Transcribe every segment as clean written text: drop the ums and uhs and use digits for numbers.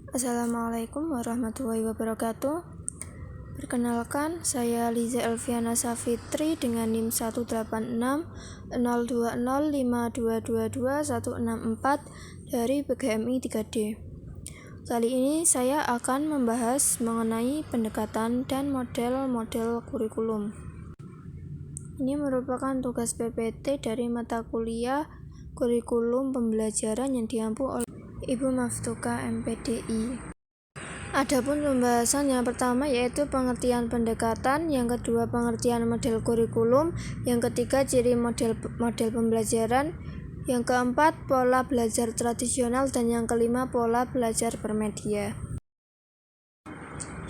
Assalamualaikum warahmatullahi wabarakatuh. Perkenalkan, saya Liza Elviana Safitri dengan NIM 1860205222164 dari PGMI 3D. Kali ini saya akan membahas mengenai pendekatan dan model-model kurikulum. Ini merupakan tugas PPT dari mata kuliah kurikulum pembelajaran yang diampu oleh Ibu Maftuka MPDI. Adapun pembahasan yang pertama yaitu pengertian pendekatan, yang kedua pengertian model kurikulum, yang ketiga ciri model pembelajaran, yang keempat pola belajar tradisional, dan yang kelima pola belajar bermedia.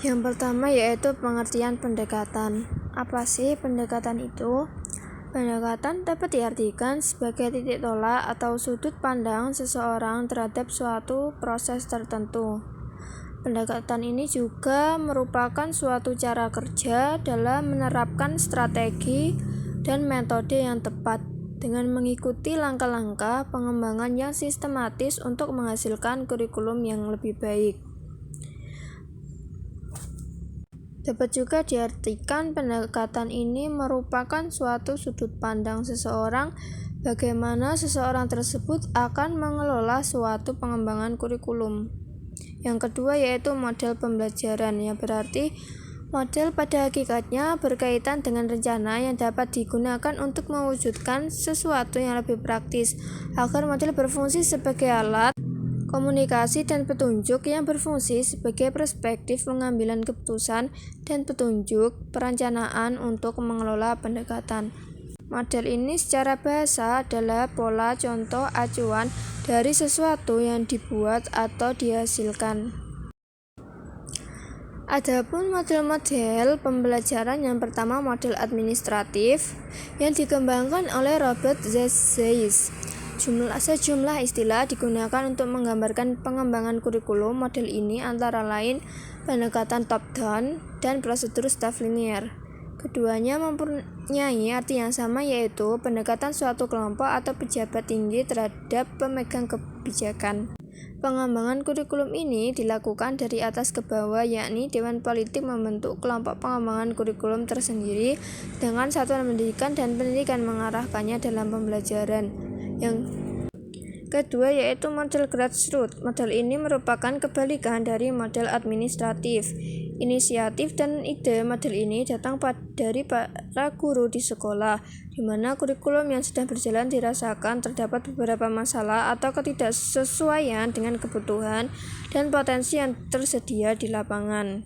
Yang pertama yaitu pengertian pendekatan. Apa sih pendekatan itu? Pendekatan dapat diartikan sebagai titik tolak atau sudut pandang seseorang terhadap suatu proses tertentu. Pendekatan ini juga merupakan suatu cara kerja dalam menerapkan strategi dan metode yang tepat dengan mengikuti langkah-langkah pengembangan yang sistematis untuk menghasilkan kurikulum yang lebih baik. Dapat juga diartikan pendekatan ini merupakan suatu sudut pandang seseorang bagaimana seseorang tersebut akan mengelola suatu pengembangan kurikulum. Yang kedua yaitu model pembelajaran, yang berarti model pada hakikatnya berkaitan dengan rencana yang dapat digunakan untuk mewujudkan sesuatu yang lebih praktis agar model berfungsi sebagai alat komunikasi dan petunjuk yang berfungsi sebagai perspektif pengambilan keputusan dan petunjuk perencanaan untuk mengelola pendekatan. Model ini secara bahasa adalah pola contoh acuan dari sesuatu yang dibuat atau dihasilkan. Adapun model-model pembelajaran, yang pertama model administratif yang dikembangkan oleh Robert Z. Zeiss. Sejumlah istilah digunakan untuk menggambarkan pengembangan kurikulum. Model ini antara lain pendekatan top-down dan prosedur staff linear. Keduanya mempunyai arti yang sama, yaitu pendekatan suatu kelompok atau pejabat tinggi terhadap pemegang kebijakan. Pengembangan kurikulum ini dilakukan dari atas ke bawah, yakni Dewan Politik membentuk kelompok pengembangan kurikulum tersendiri dengan satuan pendidikan dan pendidikan mengarahkannya dalam pembelajaran. Yang kedua yaitu model grassroots. Model ini merupakan kebalikan dari model administratif. Inisiatif dan ide model ini datang dari para guru di sekolah, di mana kurikulum yang sedang berjalan dirasakan terdapat beberapa masalah atau ketidaksesuaian dengan kebutuhan dan potensi yang tersedia di lapangan.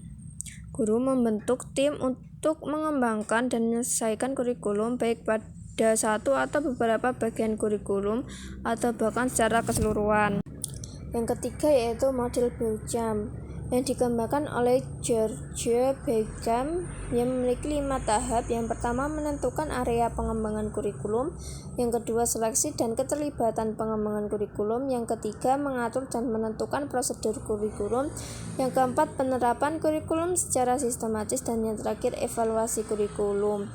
Guru membentuk tim untuk mengembangkan dan menyelesaikan kurikulum baik pada satu atau beberapa bagian kurikulum atau bahkan secara keseluruhan. Yang ketiga yaitu model Beauchamp yang dikembangkan oleh George Beauchamp yang memiliki 5 tahap. Yang pertama menentukan area pengembangan kurikulum, yang kedua seleksi dan keterlibatan pengembangan kurikulum, yang ketiga mengatur dan menentukan prosedur kurikulum, yang keempat penerapan kurikulum secara sistematis, dan yang terakhir evaluasi kurikulum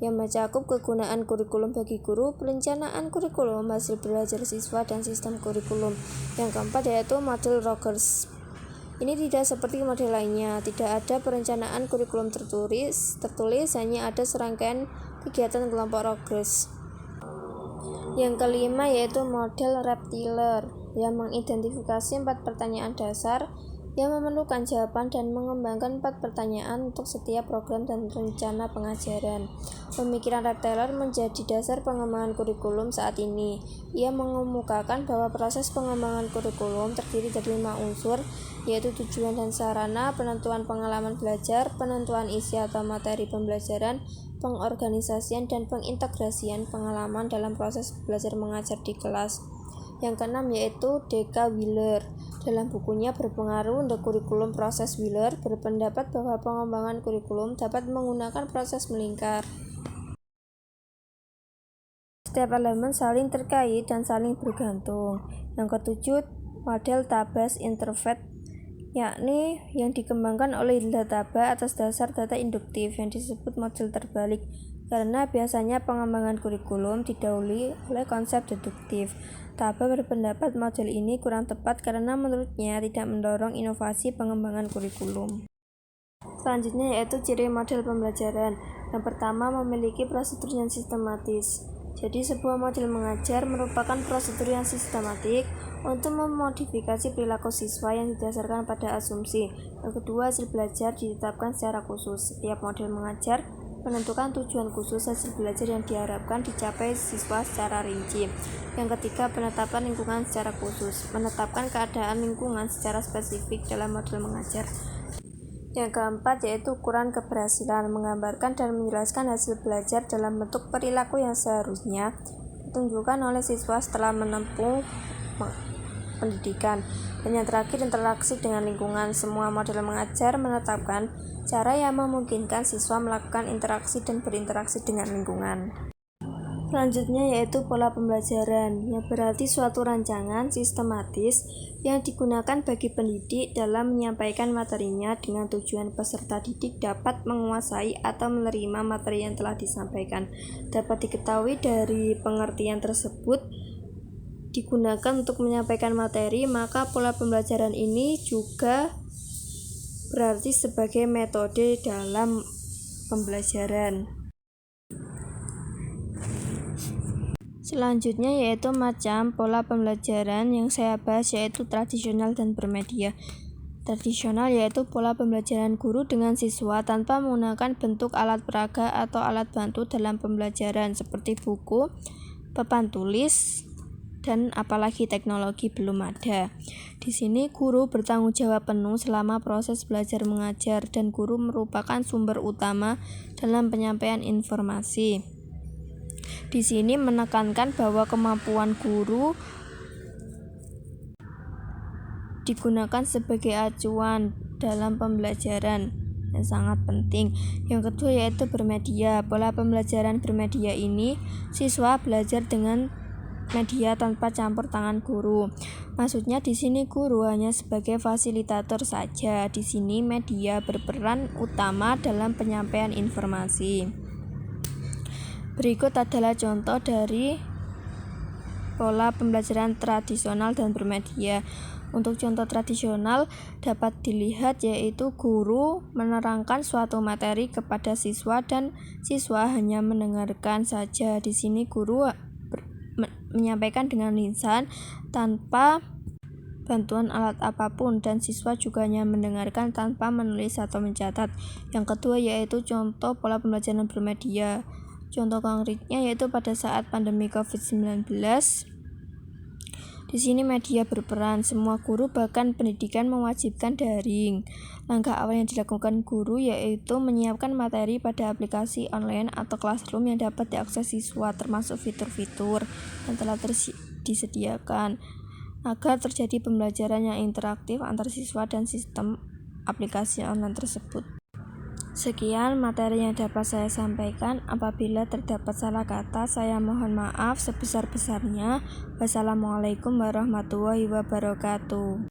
yang mencakup kegunaan kurikulum bagi guru, perencanaan kurikulum, hasil belajar siswa, dan sistem kurikulum. Yang keempat yaitu model Rogers. Ini tidak seperti model lainnya, tidak ada perencanaan kurikulum tertulis, hanya ada serangkaian kegiatan kelompok Rogers. Yang kelima yaitu model Reptiler yang mengidentifikasi 4 pertanyaan dasar yang memerlukan jawaban dan mengembangkan 4 pertanyaan untuk setiap program dan rencana pengajaran. Pemikiran Reptiler menjadi dasar pengembangan kurikulum saat ini. Ia mengemukakan bahwa proses pengembangan kurikulum terdiri dari 5 unsur, yaitu tujuan dan sarana, penentuan pengalaman belajar, penentuan isi atau materi pembelajaran, pengorganisasian dan pengintegrasian pengalaman dalam proses belajar mengajar di kelas. Yang keenam yaitu D.K. Wheeler. Dalam bukunya Berpengaruh The Curriculum Process, Wheeler berpendapat bahwa pengembangan kurikulum dapat menggunakan proses melingkar. Setiap elemen saling terkait dan saling bergantung. Yang ketujuh, model Tabas Interfaith, yakni yang dikembangkan oleh Hilda Taba atas dasar data induktif yang disebut model terbalik. karena biasanya pengembangan kurikulum didahului oleh konsep deduktif. Taba berpendapat model ini kurang tepat karena menurutnya tidak mendorong inovasi pengembangan kurikulum. Selanjutnya yaitu ciri model pembelajaran. Yang pertama, memiliki prosedur yang sistematis. Jadi sebuah model mengajar merupakan prosedur yang sistematik untuk memodifikasi perilaku siswa yang didasarkan pada asumsi. Yang kedua, hasil belajar ditetapkan secara khusus. Setiap model mengajar menentukan tujuan khusus hasil belajar yang diharapkan dicapai siswa secara rinci. Yang ketiga, penetapan lingkungan secara khusus. Menetapkan keadaan lingkungan secara spesifik dalam model mengajar. Yang keempat yaitu ukuran keberhasilan, menggambarkan dan menjelaskan hasil belajar dalam bentuk perilaku yang seharusnya ditunjukkan oleh siswa setelah menempuh pendidikan. Dan yang terakhir, interaksi dengan lingkungan. Semua model mengajar menetapkan cara yang memungkinkan siswa melakukan interaksi dan berinteraksi dengan lingkungan. Selanjutnya yaitu pola pembelajaran, yang berarti suatu rancangan sistematis yang digunakan bagi pendidik dalam menyampaikan materinya dengan tujuan peserta didik dapat menguasai atau menerima materi yang telah disampaikan. Dapat diketahui dari pengertian tersebut digunakan untuk menyampaikan materi, maka pola pembelajaran ini juga berarti sebagai metode dalam pembelajaran. Selanjutnya yaitu macam pola pembelajaran yang saya bahas yaitu tradisional dan bermedia. Tradisional yaitu pola pembelajaran guru dengan siswa tanpa menggunakan bentuk alat peraga atau alat bantu dalam pembelajaran seperti buku, papan tulis, dan apalagi teknologi belum ada. Di sini guru bertanggung jawab penuh selama proses belajar mengajar dan guru merupakan sumber utama dalam penyampaian informasi. Di sini menekankan bahwa kemampuan guru digunakan sebagai acuan dalam pembelajaran yang sangat penting. Yang kedua yaitu bermedia. Pola pembelajaran bermedia ini siswa belajar dengan media tanpa campur tangan guru. Maksudnya di sini guru hanya sebagai fasilitator saja. Di sini media berperan utama dalam penyampaian informasi. Berikut adalah contoh dari pola pembelajaran tradisional dan bermedia. Untuk contoh tradisional dapat dilihat yaitu guru menerangkan suatu materi kepada siswa dan siswa hanya mendengarkan saja. Di sini guru menyampaikan dengan lisan tanpa bantuan alat apapun dan siswa juga hanya mendengarkan tanpa menulis atau mencatat. Yang kedua yaitu contoh pola pembelajaran bermedia. Contoh konkretnya yaitu pada saat pandemi COVID-19. Di sini media berperan, semua guru bahkan pendidikan mewajibkan daring. Langkah awal yang dilakukan guru yaitu menyiapkan materi pada aplikasi online atau classroom yang dapat diakses siswa termasuk fitur-fitur yang telah disediakan agar terjadi pembelajaran yang interaktif antar siswa dan sistem aplikasi online tersebut. Sekian materi yang dapat saya sampaikan. Apabila terdapat salah kata, saya mohon maaf sebesar-besarnya. Wassalamualaikum warahmatullahi wabarakatuh.